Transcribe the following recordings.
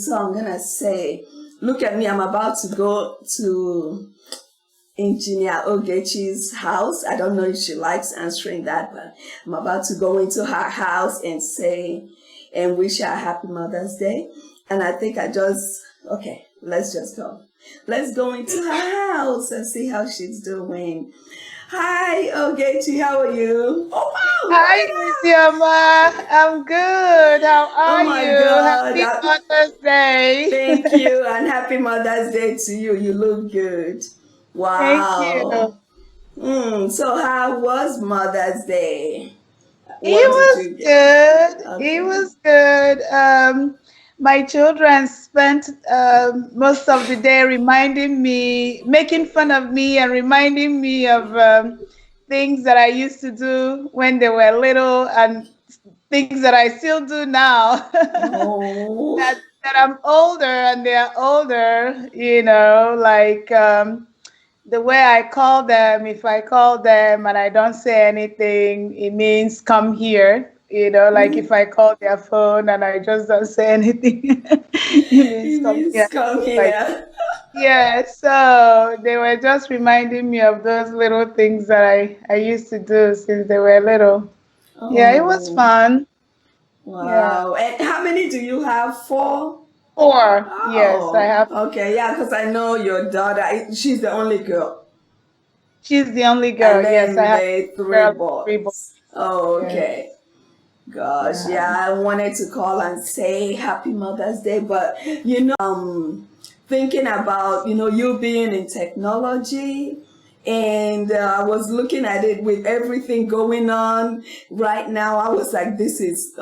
So I'm going to say, look at me, I'm about to go to Engineer Ogechi's house. I don't know if she likes answering that, but I'm about to go into her house and say, and wish her a happy Mother's Day. And I think okay, let's just go. Let's go into her house and see how she's doing. Hi, Ogechi, how are you? Oh, wow. Hi, Miss Yama. I'm good. How Oh are my you? God. Happy Mother's Day. Thank you, and happy Mother's Day to you. You look good. Thank you. Wow. So how was Mother's Day? What It did was you get? good. It Okay. was good. My children spent most of the day reminding me, making fun of me, and reminding me of things that I used to do when they were little and things that I still do now. Oh. that I'm older and they are older, like the way I call them, if I call them and I don't say anything, it means come here. Like if I call their phone and I just don't say anything, it means It come means here. come Like, here. yeah, so they were just reminding me of those little things that I used to do since they were little. Yeah, it was Oh, fun. Yeah. wow. And how many do you have? Four? Four. Yes, I Oh, have. okay. Yeah, because I know your daughter, she's the only girl. She's the only And girl. Yes, I then have the three girls, three boys. boys. Oh, Yeah. okay. Gosh, Yeah. yeah, I wanted to call and say happy Mother's Day, but thinking about, you being in technology, and I was looking at it with everything going on right now. I was like, this is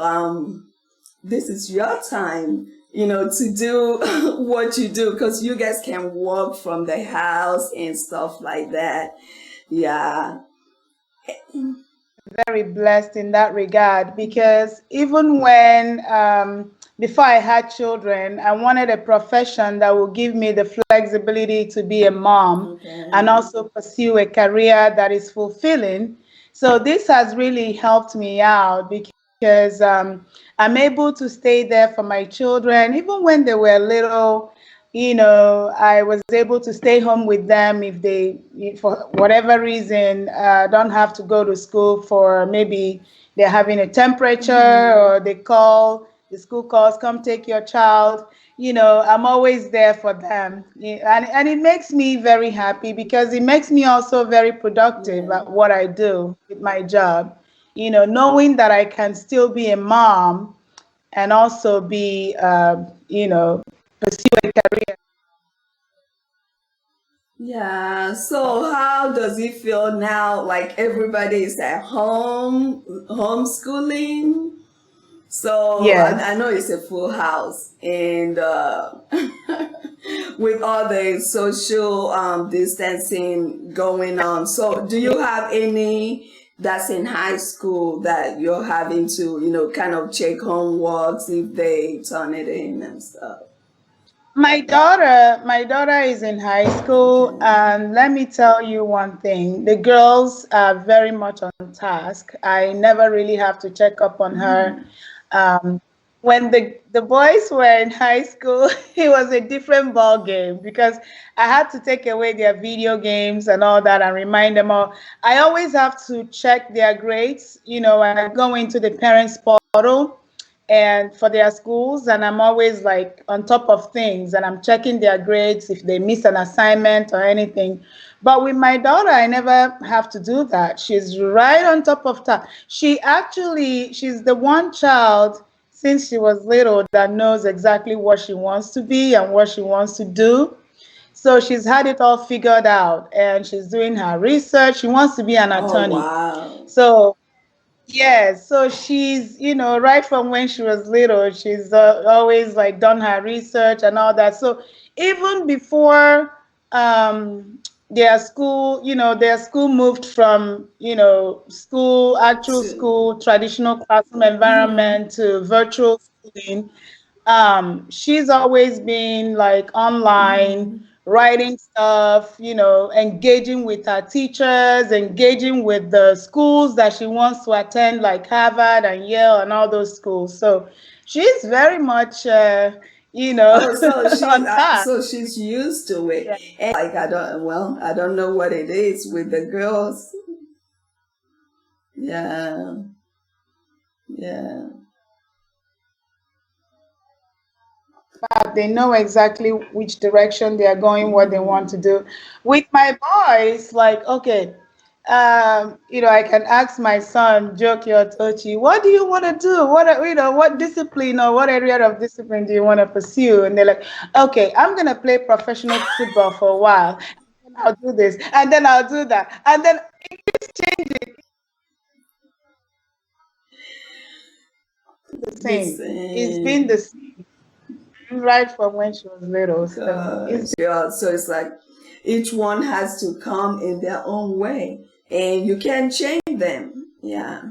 your time, to do what you do, because you guys can work from the house and stuff like that. Yeah. Very blessed in that regard because even when before I had children, I wanted a profession that would give me the flexibility to be a mom and Okay. also pursue a career that is fulfilling. So this has really helped me out because I'm able to stay there for my children even when they were little. I was able to stay home with them if they, for whatever reason, don't have to go to school for maybe they're having a temperature or the school calls, come take your child. I'm always there for them. And it makes me very happy because it makes me also very productive Yeah. at what I do with my job. Knowing that I can still be a mom and also be, pursue a career. Yeah, so how does it feel now? Like everybody is at home, homeschooling. So I Yes. know it's a full house, and with all the social distancing going on. So do you have any that's in high school that you're having to, kind of check homeworks if they turn it in and stuff? My daughter is in high school, Okay. and let me tell you one thing. The girls are very much on task. I never really have to check up on her. Um, when the boys were in high school, it was a different ball game because I had to take away their video games and all that and remind them all. I always have to check their grades, and I go into the parents portal and for their schools, and I'm always like on top of things and I'm checking their grades if they miss an assignment or anything. But with my daughter, I never have to do that. She's right on top of that. She's the one child since she was little that knows exactly what she wants to be and what she wants to do. So she's had it all figured out and she's doing her research. She wants to be an Oh, attorney. wow. So yes, so she's, right from when she was little, she's always like done her research and all that. So even before their school moved from, actual To, school, traditional classroom environment to virtual schooling, she's always been like online, writing stuff, engaging with her teachers, engaging with the schools that she wants to attend, like Harvard and Yale and all those schools. So she's very much, Oh, so on task. she's used to it. Yeah. And like I don't know what it is with the girls. Yeah, yeah, They know exactly which direction they are going, what they want to do. With my boys, like, okay, I can ask my son, Joki or Tochi, what do you want to do? What discipline or what area of discipline do you want to pursue? And they're like, okay, I'm going to play professional football for a while. And I'll do this, and then I'll do that. And then it's changing. The the same. It's been the same. same right from when she was little. So it's Gosh, yeah. So it's like each one has to come in their own way, and you can't change them. Yeah,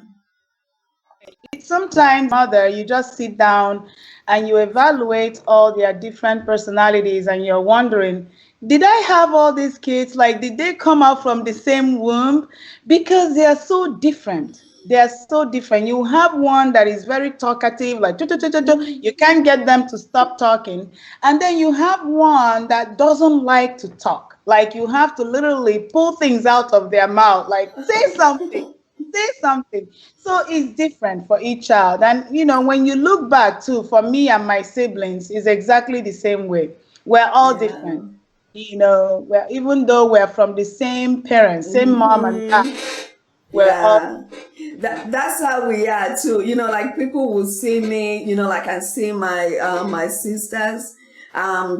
sometimes mother, you just sit down and you evaluate all their different personalities and you're wondering, did I have all these kids? Like, did they come out from the same womb? Because they are so different. They are so different. You have one that is very talkative, like you can't get them to stop talking. And then you have one that doesn't like to talk. Like you have to literally pull things out of their mouth, like say something. So it's different for each child. And when you look back too, for me and my siblings, is exactly the same way. We're all yeah. different. Even though we're from the same parents, same mom and dad, we're all Yeah, that's how we are too. Like people will see me, like I see my sisters,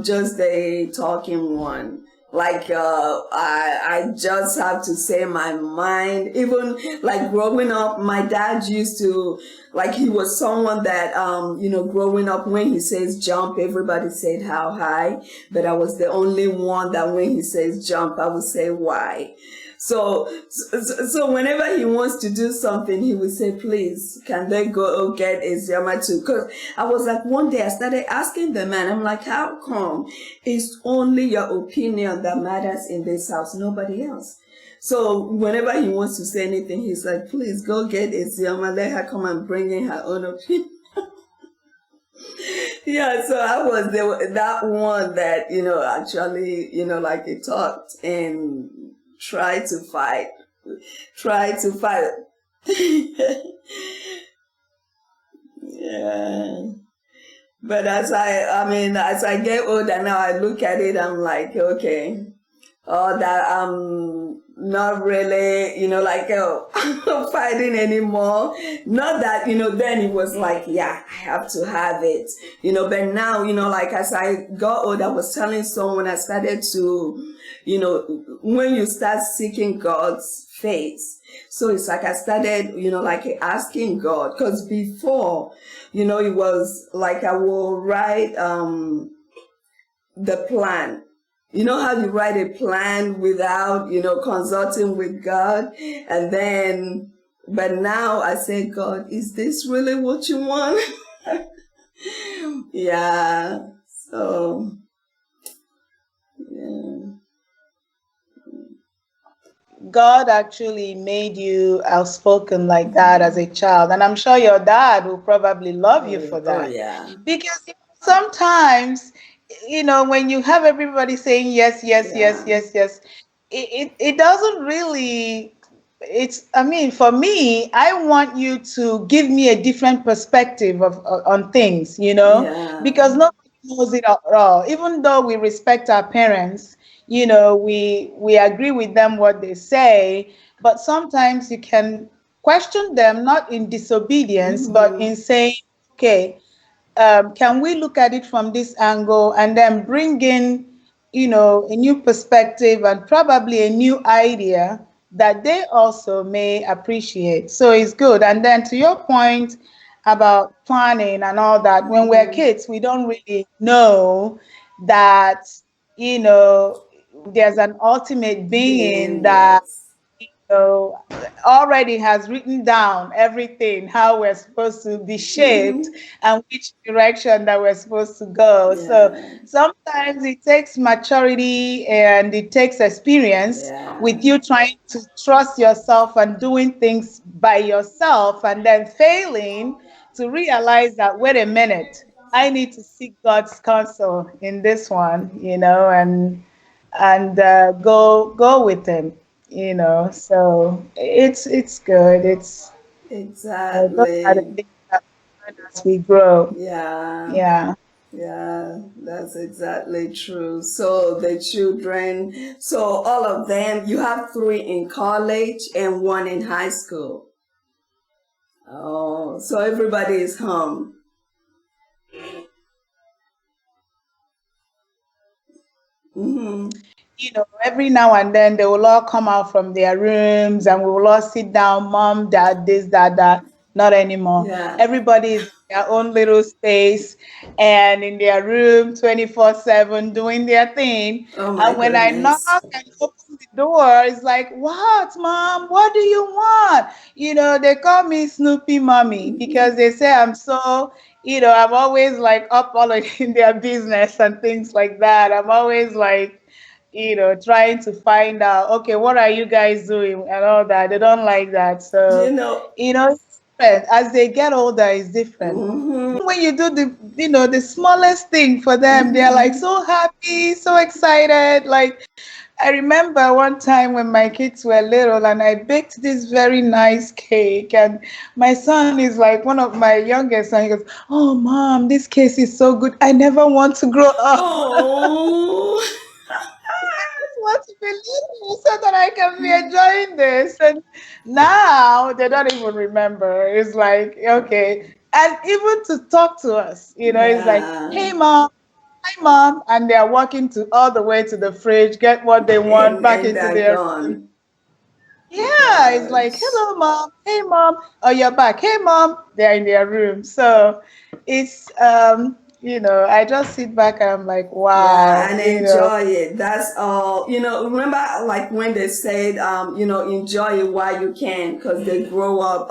just the talking one. Like I just have to say my mind. Even like growing up, my dad used to like he was someone that growing up when he says jump, everybody said how high, but I was the only one that when he says jump, I would say why. So whenever he wants to do something, he would say, please, can they go get a Zama too? Because I was like, one day I started asking the man, I'm like, how come it's only your opinion that matters in this house, nobody else? So whenever he wants to say anything, he's like, please go get a Zama, let her come and bring in her own opinion. Yeah, so I was that one that, actually, like he talked and try to fight. Try to fight. Yeah. But as I get older now, I look at it, I'm like, okay, that I'm not really, like fighting anymore. Not that, then it was like, yeah, I have to have it, but now, like as I got older, I was telling someone I started to, when you start seeking God's face. So it's like I started, like asking God, because before, it was like I will write the plan. You know how you write a plan without, consulting with God? And then, but now I say, God, is this really what you want? Yeah. So, yeah. God actually made you outspoken like that as a child. And I'm sure your dad will probably love you for Oh, that. yeah. Because sometimes, when you have everybody saying yes, yes, yes, Yeah. yes, yes, it doesn't really, I mean, for me, I want you to give me a different perspective on things, Yeah. because nobody knows it at all. Even though we respect our parents, we agree with them what they say, but sometimes you can question them not in disobedience, but in saying, okay, can we look at it from this angle and then bring in, a new perspective and probably a new idea that they also may appreciate. So it's good. And then to your point about planning and all that, when we're kids, we don't really know that, you know, there's an ultimate being Being, that yes. so already has written down everything, how we're supposed to be shaped and which direction that we're supposed to go. So Yeah. sometimes it takes maturity and it takes experience Yeah. with you trying to trust yourself and doing things by yourself and then failing to realize that, wait a minute, I need to seek God's counsel in this one, and go with Him, So it's good. Those are the Exactly. things that we learn as we grow. Yeah. Yeah. Yeah, that's exactly true. So the children, so all of them, you have three in college and one in high school. Oh, so everybody is home. Mm-hmm. Every now and then they will all come out from their rooms and we will all sit down, mom, dad, this, dad, that. Not anymore. Yeah. Everybody is in their own little space and in their room 24/7 doing their thing. Oh my And when I knock goodness. and open the door, it's like, what, mom? What do you want? They call me Snoopy Mommy because they say I'm so, I'm always like up all in their business and things like that. I'm always like, trying to find out, okay, what are you guys doing and all that. They don't like that. You So, know, it's different. As they get older, it's different. mm-hmm, When you do the smallest thing for them, they're like mm-hmm. so happy, so excited. Like, I remember one time when my kids were little and I baked this very nice cake. And my son is like, one of my youngest, and he goes, "Oh, mom, this cake is so good. I never want to grow up." Oh, Want to be little so that I can be enjoying this. And now they don't even remember. It's like, okay. And even to talk to us, it's like, yeah. hey, mom, hi, mom. And they're walking to all the way to the fridge, get what they want back And into they're their room. gone. Yeah, it's like, Gosh. hello, mom. Hey, mom. Oh, you're back. Hey, mom. They're in their room. So it's, I just sit back and I'm like, Yeah, wow, and enjoy it. That's all. Remember like when they said, enjoy it while you can, because they grow up,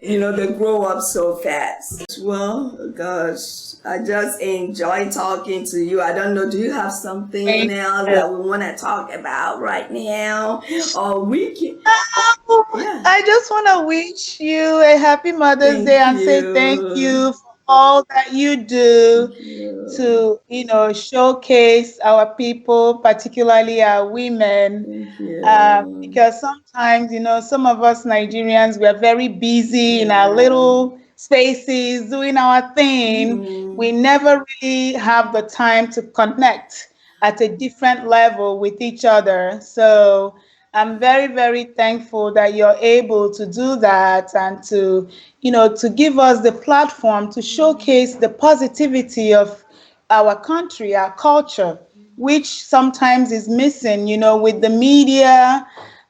they grow up so fast. Well, gosh, I just enjoy talking to you. I don't know, do you have something thank else you. that we want to talk about right now? Or we can, yeah, I just want to wish you a happy Mother's Day thank and say thank you. you for all that you do Thank you. to, showcase our people, particularly our women. Thank you. Because sometimes, some of us Nigerians, we're very busy in our Yeah. little spaces doing our thing. Hmm. We never really have the time to connect at a different level with each other. So I'm very, very thankful that you're able to do that and to give us the platform to showcase the positivity of our country, our culture, which sometimes is missing, with the media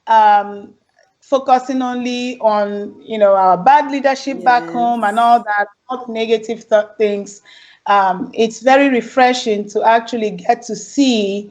um, focusing only on, our bad leadership back home and Yes. all that, all the negative things. It's very refreshing to actually get to see,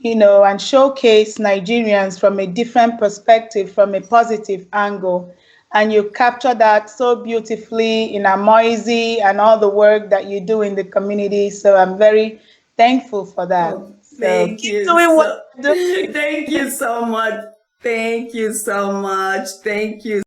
and showcase Nigerians from a different perspective, from a positive angle. And you capture that so beautifully in AMOIZE and all the work that you do in the community. So I'm very thankful for that. Oh, So thank keep you doing what so you're doing. thank you so much. Thank you so much. Thank you